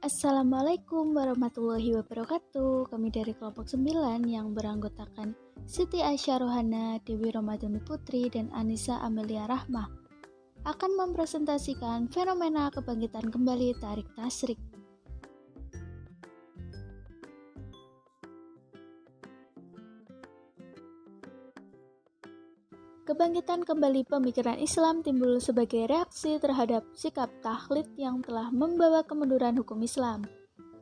Assalamualaikum warahmatullahi wabarakatuh. Kami dari kelompok 9 yang beranggotakan Siti Aisyah Rohana, Dewi Ramadhani Putri, dan Anissa Amelia Rahmah akan mempresentasikan fenomena kebangkitan kembali Tarik Tasrik. Kebangkitan kembali pemikiran Islam timbul sebagai reaksi terhadap sikap takhlid yang telah membawa kemunduran hukum Islam.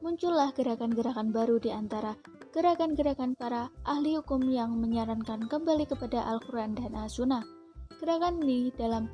Muncullah gerakan-gerakan baru di antara gerakan-gerakan para ahli hukum yang menyarankan kembali kepada Al-Quran dan As-Sunnah. Gerakan ini dalam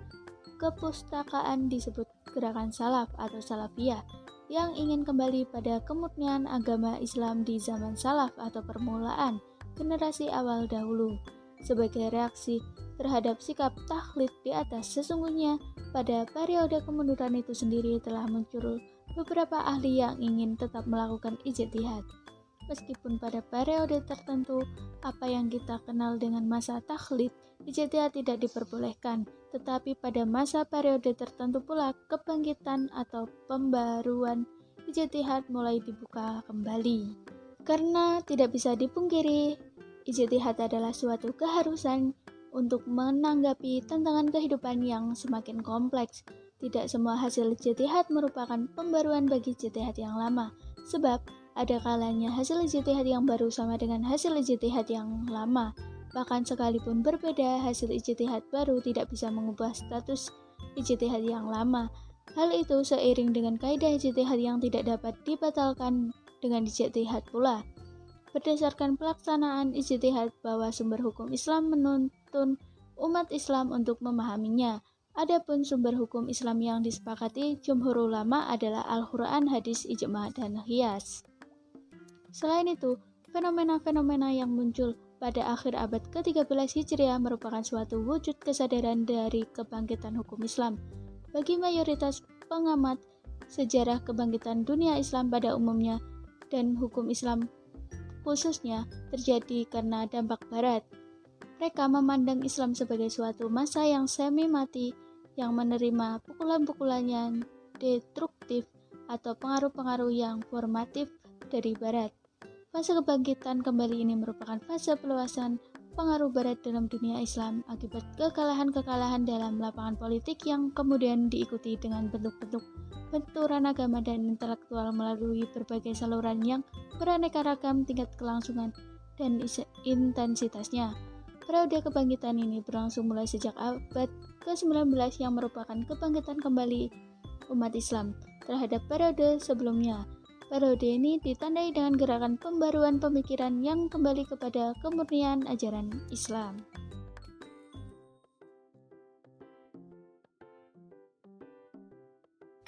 kepustakaan disebut gerakan salaf atau salafiyah yang ingin kembali pada kemurnian agama Islam di zaman salaf atau permulaan generasi awal dahulu. Sebagai reaksi terhadap sikap takhlid di atas, sesungguhnya pada periode kemunduran itu sendiri telah muncul beberapa ahli yang ingin tetap melakukan ijtihad. Meskipun pada periode tertentu, apa yang kita kenal dengan masa takhlid, ijtihad tidak diperbolehkan, tetapi pada masa periode tertentu pula kebangkitan atau pembaruan ijtihad mulai dibuka kembali. Karena tidak bisa dipungkiri, ijtihad adalah suatu keharusan untuk menanggapi tantangan kehidupan yang semakin kompleks. Tidak semua hasil ijtihad merupakan pembaruan bagi ijtihad yang lama, sebab ada kalanya hasil ijtihad yang baru sama dengan hasil ijtihad yang lama. Bahkan sekalipun berbeda, hasil ijtihad baru tidak bisa mengubah status ijtihad yang lama. Hal itu seiring dengan kaidah ijtihad yang tidak dapat dibatalkan dengan ijtihad pula. Berdasarkan pelaksanaan ijtihad bahwa sumber hukum Islam menuntun umat Islam untuk memahaminya. Adapun sumber hukum Islam yang disepakati jumhur ulama adalah Al-Quran, hadis, ijma, dan qiyas. Selain itu, fenomena-fenomena yang muncul pada akhir abad ke-13 Hijriah merupakan suatu wujud kesadaran dari kebangkitan hukum Islam. Bagi mayoritas pengamat, sejarah kebangkitan dunia Islam pada umumnya dan hukum Islam khususnya terjadi karena dampak barat. Mereka memandang Islam sebagai suatu masa yang semi mati yang menerima pukulan-pukulan yang destruktif atau pengaruh-pengaruh yang formatif dari barat. Fase kebangkitan kembali ini merupakan fase peluasan pengaruh barat dalam dunia Islam akibat kekalahan-kekalahan dalam lapangan politik yang kemudian diikuti dengan bentuk-bentuk benturan agama dan intelektual melalui berbagai saluran yang beraneka ragam tingkat kelangsungan dan intensitasnya. Periode kebangkitan ini berlangsung mulai sejak abad ke-19 yang merupakan kebangkitan kembali umat Islam terhadap periode sebelumnya. Periode ini ditandai dengan gerakan pembaruan pemikiran yang kembali kepada kemurnian ajaran Islam.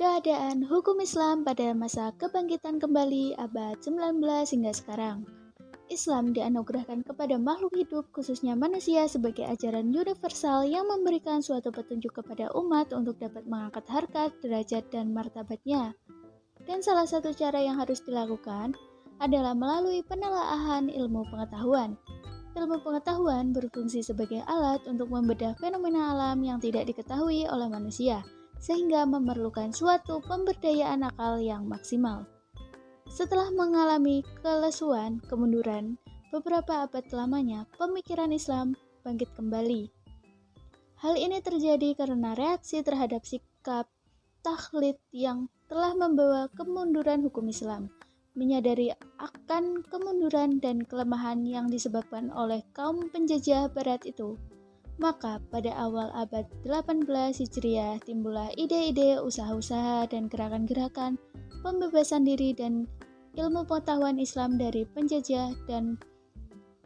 Keadaan hukum Islam pada masa kebangkitan kembali abad 19 hingga sekarang. Islam dianugerahkan kepada makhluk hidup, khususnya manusia, sebagai ajaran universal yang memberikan suatu petunjuk kepada umat untuk dapat mengangkat harkat, derajat, dan martabatnya. Dan salah satu cara yang harus dilakukan adalah melalui penelaahan ilmu pengetahuan. Ilmu pengetahuan berfungsi sebagai alat untuk membedah fenomena alam yang tidak diketahui oleh manusia, sehingga memerlukan suatu pemberdayaan akal yang maksimal. Setelah mengalami kelesuan, kemunduran, beberapa abad lamanya, pemikiran Islam bangkit kembali. Hal ini terjadi karena reaksi terhadap sikap takhlid yang telah membawa kemunduran hukum Islam. Menyadari akan kemunduran dan kelemahan yang disebabkan oleh kaum penjajah barat itu, maka pada awal abad 18 Hijriah timbullah ide-ide, usaha-usaha, dan gerakan-gerakan pembebasan diri dan ilmu pengetahuan Islam dari penjajah dan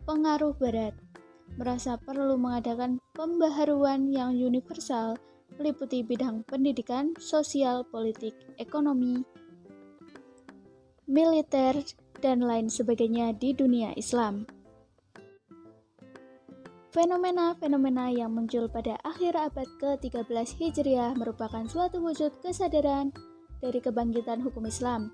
pengaruh barat. Merasa perlu mengadakan pembaharuan yang universal meliputi bidang pendidikan, sosial, politik, ekonomi, militer, dan lain sebagainya di dunia Islam. Fenomena-fenomena yang muncul pada akhir abad ke-13 Hijriah merupakan suatu wujud kesadaran dari kebangkitan hukum Islam.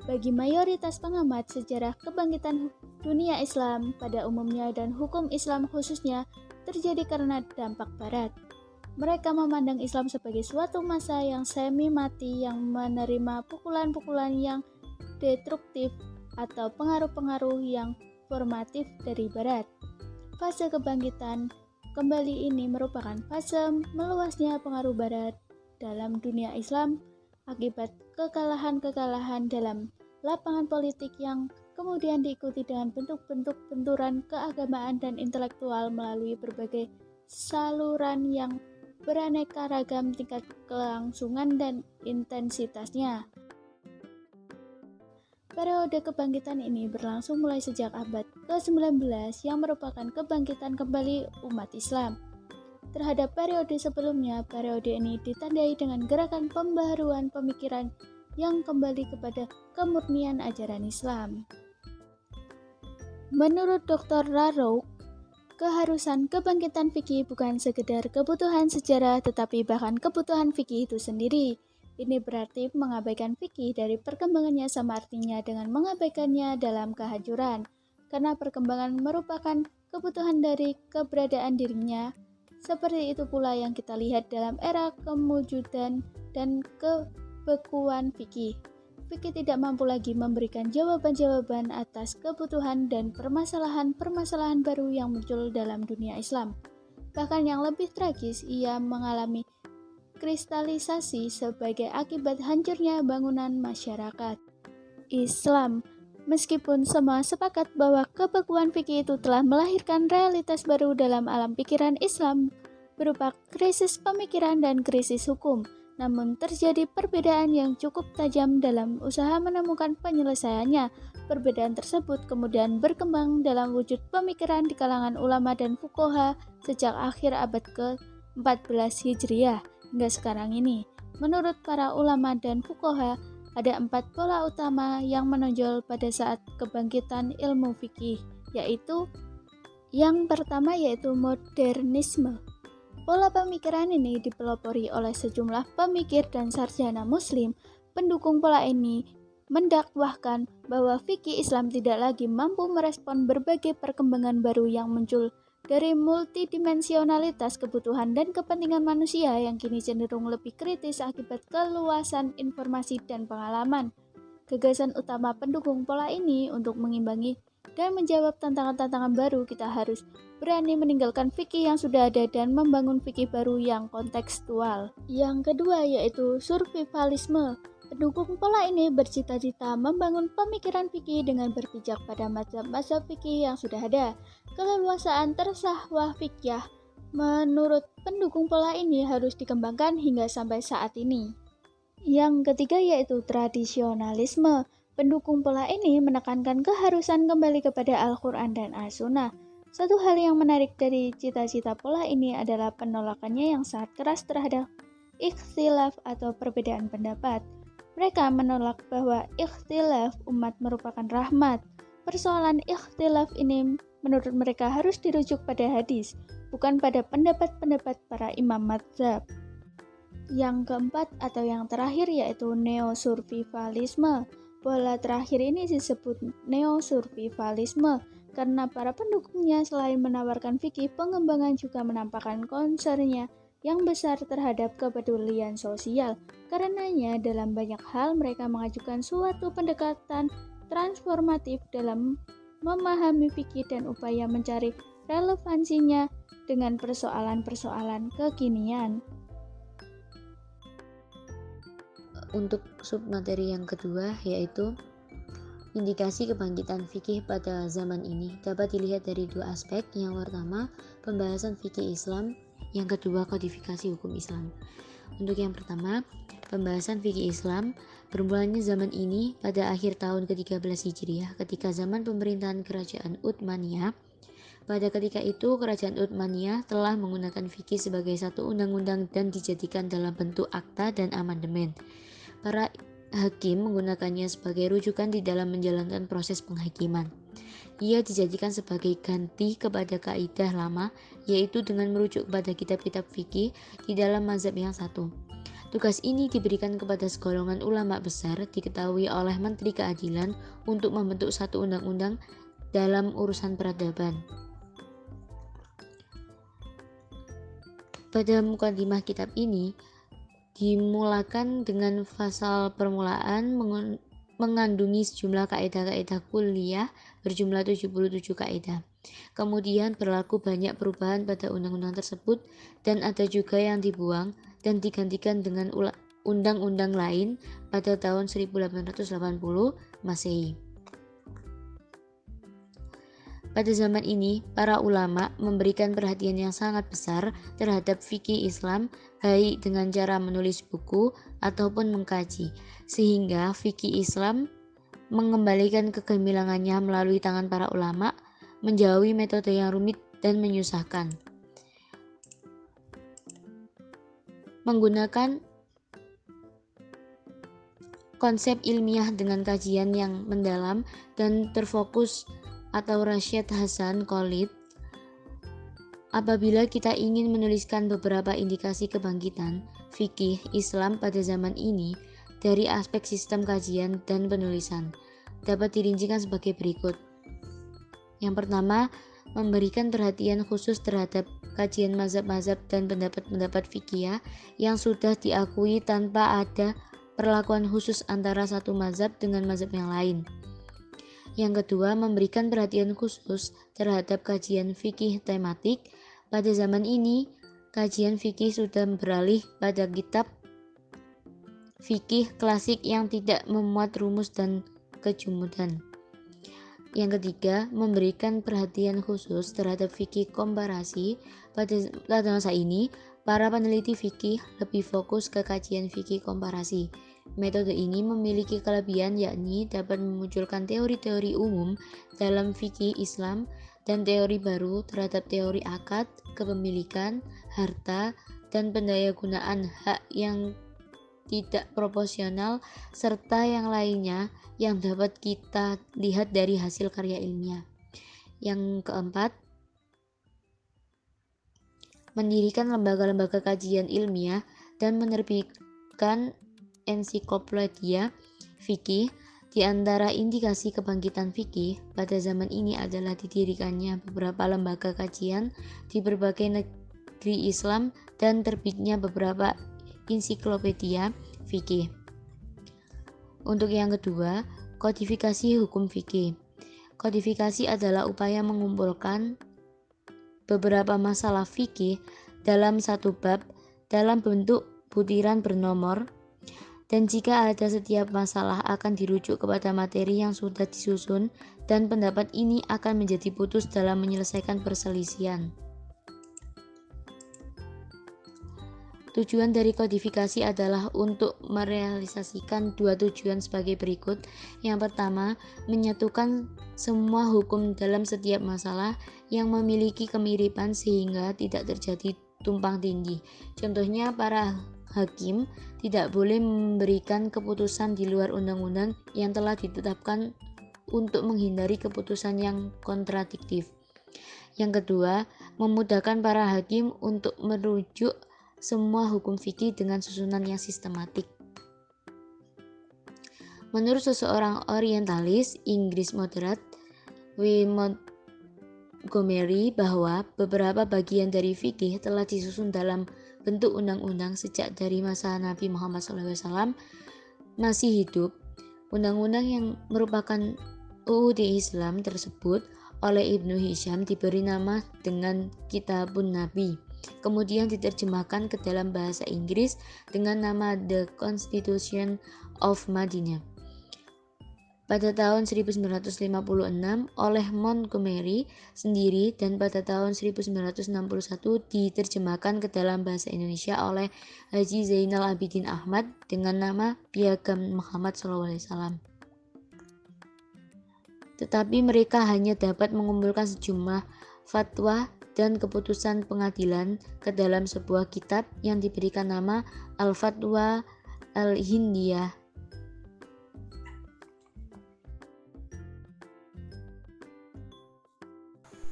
Bagi mayoritas pengamat, sejarah kebangkitan dunia Islam pada umumnya dan hukum Islam khususnya terjadi karena dampak barat. Mereka memandang Islam sebagai suatu masa yang semi mati yang menerima pukulan-pukulan yang destruktif atau pengaruh-pengaruh yang formatif dari Barat. Fase kebangkitan kembali ini merupakan fase meluasnya pengaruh Barat dalam dunia Islam akibat kekalahan-kekalahan dalam lapangan politik yang kemudian diikuti dengan bentuk-bentuk benturan keagamaan dan intelektual melalui berbagai saluran yang beraneka ragam tingkat kelangsungan dan intensitasnya. Periode kebangkitan ini berlangsung mulai sejak abad ke-19 yang merupakan kebangkitan kembali umat Islam. Terhadap periode sebelumnya, periode ini ditandai dengan gerakan pembaharuan pemikiran yang kembali kepada kemurnian ajaran Islam. Menurut Dr. Rarouk, keharusan kebangkitan fikih bukan sekedar kebutuhan sejarah tetapi bahkan kebutuhan fikih itu sendiri. Ini berarti mengabaikan fikih dari perkembangannya sama artinya dengan mengabaikannya dalam kehancuran, karena perkembangan merupakan kebutuhan dari keberadaan dirinya. Seperti itu pula yang kita lihat dalam era kewujudan dan kebekuan fikih. Fikih tidak mampu lagi memberikan jawaban-jawaban atas kebutuhan dan permasalahan-permasalahan baru yang muncul dalam dunia Islam. Bahkan yang lebih tragis, ia mengalami kristalisasi sebagai akibat hancurnya bangunan masyarakat Islam. Meskipun semua sepakat bahwa kebekuan fikih itu telah melahirkan realitas baru dalam alam pikiran Islam berupa krisis pemikiran dan krisis hukum, namun terjadi perbedaan yang cukup tajam dalam usaha menemukan penyelesaiannya. Perbedaan tersebut kemudian berkembang dalam wujud pemikiran di kalangan ulama dan fuqaha sejak akhir abad ke-14 Hijriah hingga sekarang ini. Menurut para ulama dan fuqaha, ada 4 pola utama yang menonjol pada saat kebangkitan ilmu fikih, yaitu yang pertama yaitu modernisme. Pola pemikiran ini dipelopori oleh sejumlah pemikir dan sarjana muslim. Pendukung pola ini mendakwahkan bahwa fikih Islam tidak lagi mampu merespon berbagai perkembangan baru yang muncul dari multidimensionalitas kebutuhan dan kepentingan manusia yang kini cenderung lebih kritis akibat keluasan informasi dan pengalaman. Gagasan utama pendukung pola ini untuk mengimbangi dan menjawab tantangan-tantangan baru, kita harus berani meninggalkan fikih yang sudah ada dan membangun fikih baru yang kontekstual. Yang kedua yaitu survivalisme. Pendukung pola ini bercita-cita membangun pemikiran fikih dengan berpijak pada mazhab-mazhab fikih yang sudah ada. Keleluasaan tersahwah fikih menurut pendukung pola ini harus dikembangkan hingga sampai saat ini. Yang ketiga yaitu tradisionalisme. Pendukung pola ini menekankan keharusan kembali kepada Al-Quran dan As-Sunnah. Satu hal yang menarik dari cita-cita pola ini adalah penolakannya yang sangat keras terhadap ikhtilaf atau perbedaan pendapat. Mereka menolak bahwa ikhtilaf umat merupakan rahmat. Persoalan ikhtilaf ini menurut mereka harus dirujuk pada hadis, bukan pada pendapat-pendapat para imam mazhab. Yang keempat atau yang terakhir yaitu neosurvivalisme. Pola terakhir ini disebut neosurvivalisme karena para pendukungnya selain menawarkan fikih pengembangan juga menampakkan concernnya yang besar terhadap kepedulian sosial. Karenanya dalam banyak hal mereka mengajukan suatu pendekatan transformatif dalam memahami fikih dan upaya mencari relevansinya dengan persoalan-persoalan kekinian. Untuk submateri yang kedua yaitu indikasi kebangkitan fikih pada zaman ini dapat dilihat dari dua aspek. Yang pertama, pembahasan fikih Islam, yang kedua, kodifikasi hukum Islam. Untuk yang pertama, pembahasan fikih Islam bermulanya zaman ini pada akhir tahun ke-13 Hijriah ketika zaman pemerintahan kerajaan Utsmaniyah. Pada ketika itu, kerajaan Utsmaniyah telah menggunakan fikih sebagai satu undang-undang dan dijadikan dalam bentuk akta dan amandemen. Para hakim menggunakannya sebagai rujukan di dalam menjalankan proses penghakiman. Ia dijadikan sebagai ganti kepada kaidah lama, yaitu dengan merujuk kepada kitab-kitab fikih di dalam mazhab yang satu. Tugas ini diberikan kepada segolongan ulama besar, diketahui oleh Menteri Keadilan untuk membentuk satu undang-undang dalam urusan peradaban. Pada mukadimah kitab ini dimulakan dengan pasal permulaan mengandungi sejumlah kaidah-kaidah kuliah berjumlah 77 kaidah. Kemudian berlaku banyak perubahan pada undang-undang tersebut dan ada juga yang dibuang dan digantikan dengan undang-undang lain pada tahun 1880 Masehi. Pada zaman ini, para ulama memberikan perhatian yang sangat besar terhadap fikih Islam, baik dengan cara menulis buku ataupun mengkaji, sehingga fikih Islam mengembalikan kegemilangannya melalui tangan para ulama, menjauhi metode yang rumit dan menyusahkan. Menggunakan konsep ilmiah dengan kajian yang mendalam dan terfokus atau Rasyid Hasan Khalid, apabila kita ingin menuliskan beberapa indikasi kebangkitan fikih Islam pada zaman ini dari aspek sistem kajian dan penulisan, dapat dirincikan sebagai berikut. Yang pertama, memberikan perhatian khusus terhadap kajian mazhab-mazhab dan pendapat-pendapat fikih yang sudah diakui tanpa ada perlakuan khusus antara satu mazhab dengan mazhab yang lain. Yang kedua, memberikan perhatian khusus terhadap kajian fikih tematik. Pada zaman ini, kajian fikih sudah beralih pada kitab fikih klasik yang tidak memuat rumus dan kejumudan. Yang ketiga, memberikan perhatian khusus terhadap fikih komparasi. Pada masa ini, para peneliti fikih lebih fokus ke kajian fikih komparasi. Metode ini memiliki kelebihan, yakni dapat memunculkan teori-teori umum dalam fikih Islam dan teori baru terhadap teori akad, kepemilikan, harta, dan pendayagunaan hak yang tidak proporsional, serta yang lainnya yang dapat kita lihat dari hasil karya ilmiah. Yang keempat, mendirikan lembaga-lembaga kajian ilmiah dan menerbitkan ensiklopedia fikih. Di antara indikasi kebangkitan fikih pada zaman ini adalah didirikannya beberapa lembaga kajian di berbagai negeri Islam dan terbitnya beberapa ensiklopedia fikih. Untuk yang kedua, kodifikasi hukum fikih. Kodifikasi adalah upaya mengumpulkan beberapa masalah fikih dalam satu bab dalam bentuk butiran bernomor, dan jika ada setiap masalah akan dirujuk kepada materi yang sudah disusun dan pendapat ini akan menjadi putus dalam menyelesaikan perselisihan. Tujuan dari kodifikasi adalah untuk merealisasikan dua tujuan sebagai berikut. Yang pertama, menyatukan semua hukum dalam setiap masalah yang memiliki kemiripan sehingga tidak terjadi tumpang tindih. Contohnya, para hakim tidak boleh memberikan keputusan di luar undang-undang yang telah ditetapkan untuk menghindari keputusan yang kontradiktif. Yang kedua, memudahkan para hakim untuk merujuk semua hukum fikih dengan susunan yang sistematik. Menurut seseorang orientalis Inggris moderat, W. Montgomery, bahwa beberapa bagian dari fikih telah disusun dalam bentuk undang-undang sejak dari masa Nabi Muhammad SAW masih hidup. Undang-undang yang merupakan UUD Islam tersebut oleh Ibnu Hisham diberi nama dengan Kitabun Nabi, kemudian diterjemahkan ke dalam bahasa Inggris dengan nama The Constitution of Madinah pada tahun 1956 oleh Montgomery sendiri, dan pada tahun 1961 diterjemahkan ke dalam bahasa Indonesia oleh Haji Zainal Abidin Ahmad dengan nama Piagam Muhammad SAW. Tetapi mereka hanya dapat mengumpulkan sejumlah fatwa dan keputusan pengadilan ke dalam sebuah kitab yang diberikan nama Al-Fatwa Al-Hindiyah.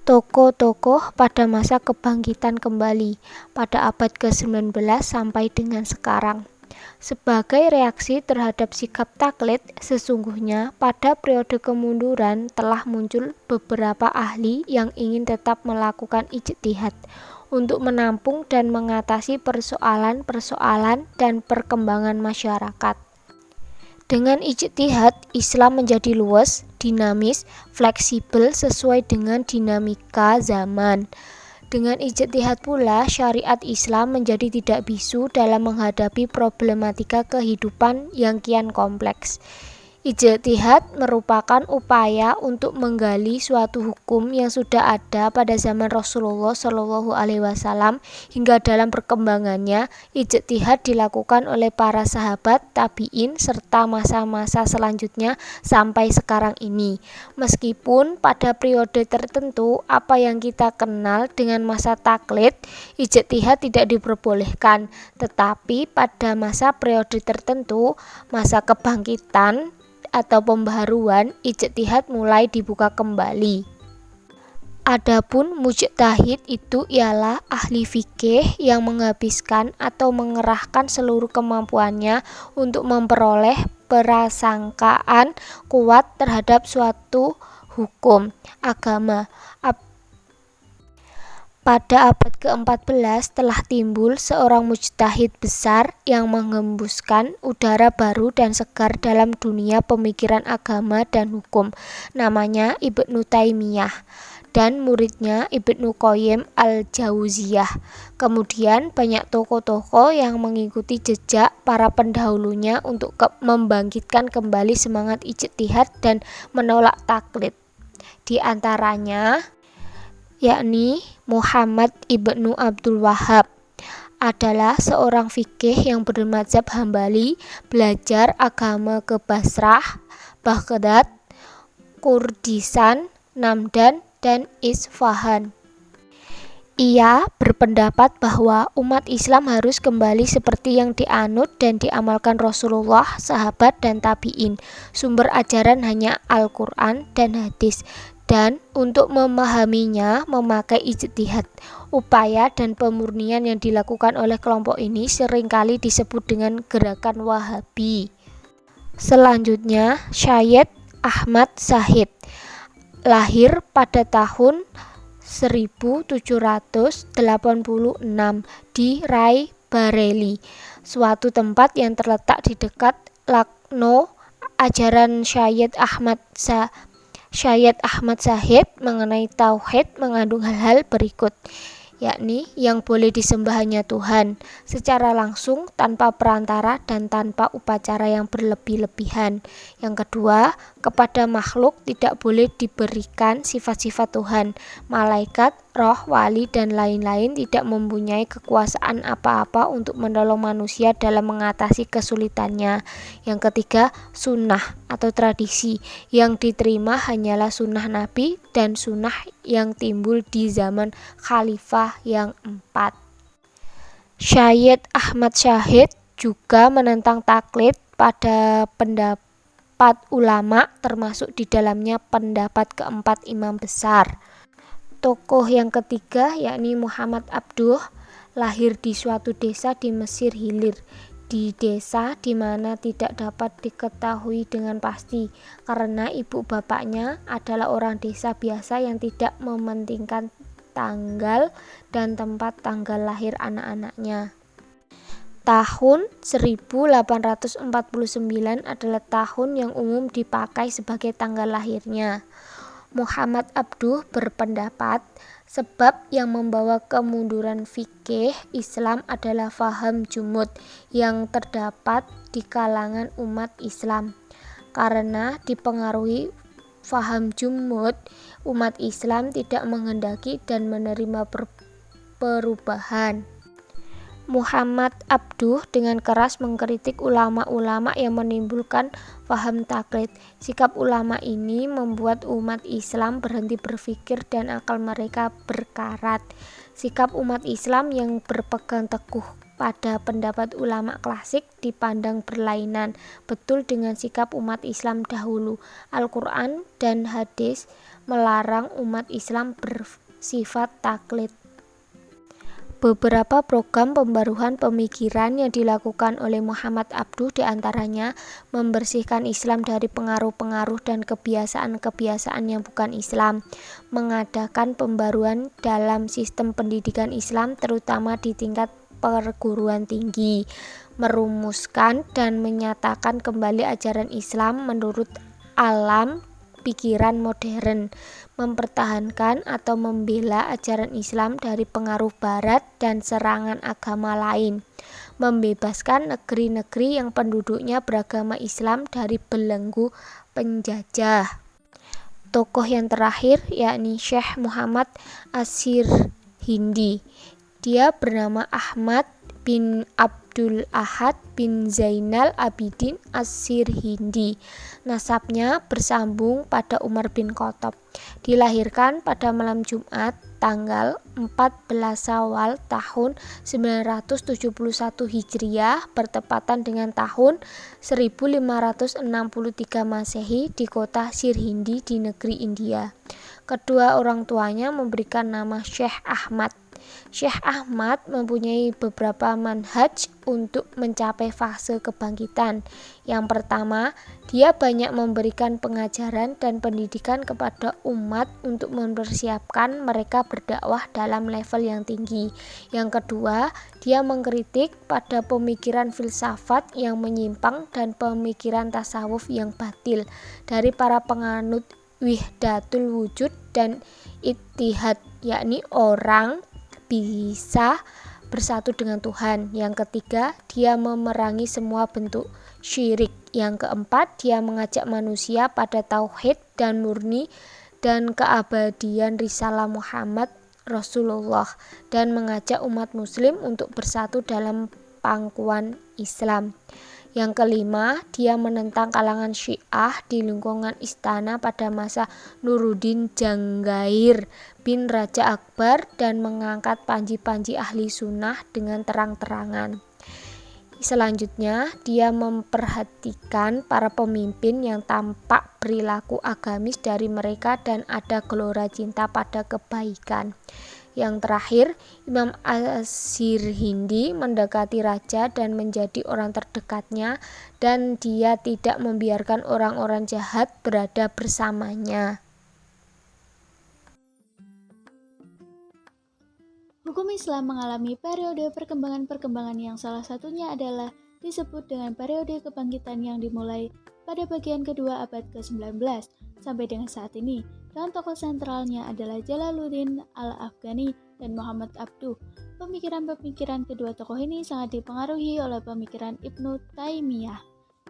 Tokoh-tokoh pada masa kebangkitan kembali pada abad ke-19 sampai dengan sekarang. Sebagai reaksi terhadap sikap taklid, sesungguhnya pada periode kemunduran telah muncul beberapa ahli yang ingin tetap melakukan ijtihad untuk menampung dan mengatasi persoalan-persoalan dan perkembangan masyarakat. Dengan ijtihad, Islam menjadi luas, dinamis, fleksibel sesuai dengan dinamika zaman. Dengan ijtihad pula, syariat Islam menjadi tidak bisu dalam menghadapi problematika kehidupan yang kian kompleks. Ijtihad merupakan upaya untuk menggali suatu hukum yang sudah ada pada zaman Rasulullah Shallallahu Alaihi Wasallam hingga dalam perkembangannya. Ijtihad dilakukan oleh para sahabat, tabi'in, serta masa-masa selanjutnya sampai sekarang ini. Meskipun pada periode tertentu apa yang kita kenal dengan masa taklid, ijtihad tidak diperbolehkan, tetapi pada masa periode tertentu, masa kebangkitan atau pembaharuan, ijtihad mulai dibuka kembali. Adapun mujtahid itu ialah ahli fikih yang menghabiskan atau mengerahkan seluruh kemampuannya untuk memperoleh prasangkaan kuat terhadap suatu hukum agama. Pada abad ke-14 telah timbul seorang mujtahid besar yang menghembuskan udara baru dan segar dalam dunia pemikiran agama dan hukum. Namanya Ibnu Taimiyah dan muridnya Ibnu Qayyim al-Jauziyah. Kemudian banyak tokoh-tokoh yang mengikuti jejak para pendahulunya untuk membangkitkan kembali semangat ijtihad dan menolak taklid. Di antaranya yakni Muhammad ibnu Abdul Wahhab adalah seorang fikih yang bermadzhab Hambali, belajar agama ke Basrah, Baghdad, Kurdistan, Namdan, dan Isfahan. Ia berpendapat bahwa umat Islam harus kembali seperti yang dianut dan diamalkan Rasulullah, sahabat, dan tabi'in. Sumber ajaran hanya Al-Quran dan hadis, dan untuk memahaminya memakai ijtihad. Upaya dan pemurnian yang dilakukan oleh kelompok ini seringkali disebut dengan gerakan Wahabi. Selanjutnya, Syed Ahmad Syahid lahir pada tahun 1786 di Rai Bareli, suatu tempat yang terletak di dekat Lucknow. Ajaran Syed Ahmad Syahid mengenai tauhid mengandung hal-hal berikut, yakni yang boleh disembah hanya Tuhan secara langsung tanpa perantara dan tanpa upacara yang berlebih-lebihan. Yang kedua, kepada makhluk tidak boleh diberikan sifat-sifat Tuhan. Malaikat, roh, wali, dan lain-lain tidak mempunyai kekuasaan apa-apa untuk menolong manusia dalam mengatasi kesulitannya. Yang ketiga, sunnah atau tradisi yang diterima hanyalah sunnah Nabi dan sunnah yang timbul di zaman Khalifah yang 4. Syed Ahmad Syahid juga menentang taklid pada pendapat ulama, termasuk di dalamnya pendapat keempat imam besar. Tokoh yang ketiga yakni Muhammad Abduh lahir di suatu desa di Mesir Hilir, di desa di mana tidak dapat diketahui dengan pasti karena ibu bapaknya adalah orang desa biasa yang tidak mementingkan tanggal dan tempat tanggal lahir anak-anaknya. Tahun 1849 adalah tahun yang umum dipakai sebagai tanggal lahirnya. Muhammad Abduh berpendapat sebab yang membawa kemunduran fikih Islam adalah faham jumud yang terdapat di kalangan umat Islam. Karena dipengaruhi faham jumud, umat Islam tidak menghendaki dan menerima perubahan. Muhammad Abduh dengan keras mengkritik ulama-ulama yang menimbulkan faham taklid. Sikap ulama ini membuat umat Islam berhenti berpikir dan akal mereka berkarat. Sikap umat Islam yang berpegang teguh pada pendapat ulama klasik dipandang berlainan betul dengan sikap umat Islam dahulu. Al-Quran dan hadis melarang umat Islam bersifat taklid. Beberapa program pembaruan pemikiran yang dilakukan oleh Muhammad Abduh diantaranya membersihkan Islam dari pengaruh-pengaruh dan kebiasaan-kebiasaan yang bukan Islam, mengadakan pembaruan dalam sistem pendidikan Islam terutama di tingkat perguruan tinggi, merumuskan dan menyatakan kembali ajaran Islam menurut alam pikiran modern, mempertahankan atau membela ajaran Islam dari pengaruh Barat dan serangan agama lain, membebaskan negeri-negeri yang penduduknya beragama Islam dari belenggu penjajah. Tokoh yang terakhir yakni Syekh Muhammad As-Sirhindi. Dia bernama Ahmad bin Abdul Ahad bin Zainal Abidin As-Sirhindi. Nasabnya bersambung pada Umar bin Khattab. Dilahirkan pada malam Jumat tanggal 14 Syawal tahun 971 Hijriah bertepatan dengan tahun 1563 Masehi di kota Sirhindi di negeri India. Kedua orang tuanya memberikan nama Syekh Ahmad. Syekh Ahmad mempunyai beberapa manhaj untuk mencapai fase kebangkitan. Yang pertama, dia banyak memberikan pengajaran dan pendidikan kepada umat untuk mempersiapkan mereka berdakwah dalam level yang tinggi. Yang kedua, dia mengkritik pada pemikiran filsafat yang menyimpang dan pemikiran tasawuf yang batil dari para penganut wihdatul wujud dan ittihad, yakni orang bisa bersatu dengan Tuhan. Yang ketiga, dia memerangi semua bentuk syirik. Yang keempat, dia mengajak manusia pada tauhid dan murni dan keabadian risalah Muhammad Rasulullah dan mengajak umat muslim untuk bersatu dalam pangkuan Islam. Yang kelima, dia menentang kalangan Syiah di lingkungan istana pada masa Nuruddin Janggair bin Raja Akbar dan mengangkat panji-panji ahli sunnah dengan terang-terangan. Selanjutnya, dia memperhatikan para pemimpin yang tampak perilaku agamis dari mereka dan ada gelora cinta pada kebaikan. Yang terakhir, Imam As-Sirhindi mendekati raja dan menjadi orang terdekatnya dan dia tidak membiarkan orang-orang jahat berada bersamanya. Hukum Islam mengalami periode perkembangan-perkembangan yang salah satunya adalah disebut dengan periode kebangkitan yang dimulai pada bagian kedua abad ke-19 sampai dengan saat ini. Dan tokoh sentralnya adalah Jalaluddin Al-Afghani dan Muhammad Abduh. Pemikiran-pemikiran kedua tokoh ini sangat dipengaruhi oleh pemikiran Ibnu Taimiyah.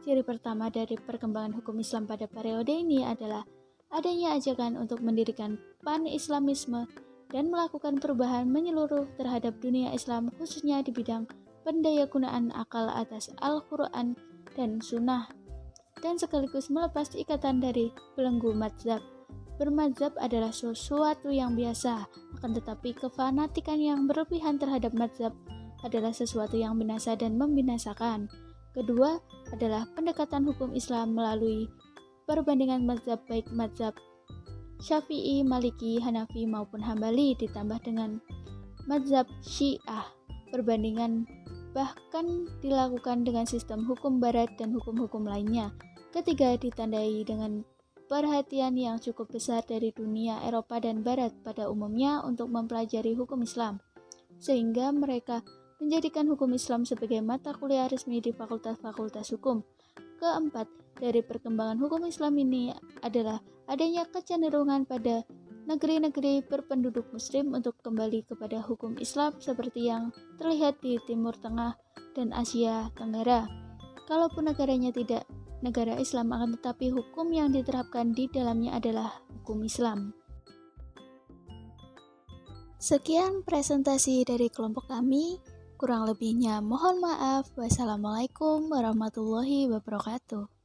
Ciri pertama dari perkembangan hukum Islam pada periode ini adalah adanya ajakan untuk mendirikan pan-Islamisme dan melakukan perubahan menyeluruh terhadap dunia Islam khususnya di bidang pendayagunaan akal atas Al-Quran dan Sunnah dan sekaligus melepas ikatan dari belenggu mazhab. Bermazhab adalah sesuatu yang biasa, akan tetapi kefanatikan yang berlebihan terhadap mazhab adalah sesuatu yang binasa dan membinasakan. Kedua adalah pendekatan hukum Islam melalui perbandingan mazhab baik mazhab Syafi'i, Maliki, Hanafi maupun Hambali ditambah dengan mazhab Syiah. Perbandingan bahkan dilakukan dengan sistem hukum barat dan hukum-hukum lainnya. Ketiga ditandai dengan perhatian yang cukup besar dari dunia Eropa dan Barat pada umumnya untuk mempelajari hukum Islam, sehingga mereka menjadikan hukum Islam sebagai mata kuliah resmi di fakultas-fakultas hukum. Keempat, dari perkembangan hukum Islam ini adalah adanya kecenderungan pada negeri-negeri berpenduduk muslim untuk kembali kepada hukum Islam seperti yang terlihat di Timur Tengah dan Asia Tenggara. Kalaupun negaranya tidak negara Islam, akan tetapi hukum yang diterapkan di dalamnya adalah hukum Islam. Sekian presentasi dari kelompok kami. Kurang lebihnya mohon maaf. Wassalamualaikum warahmatullahi wabarakatuh.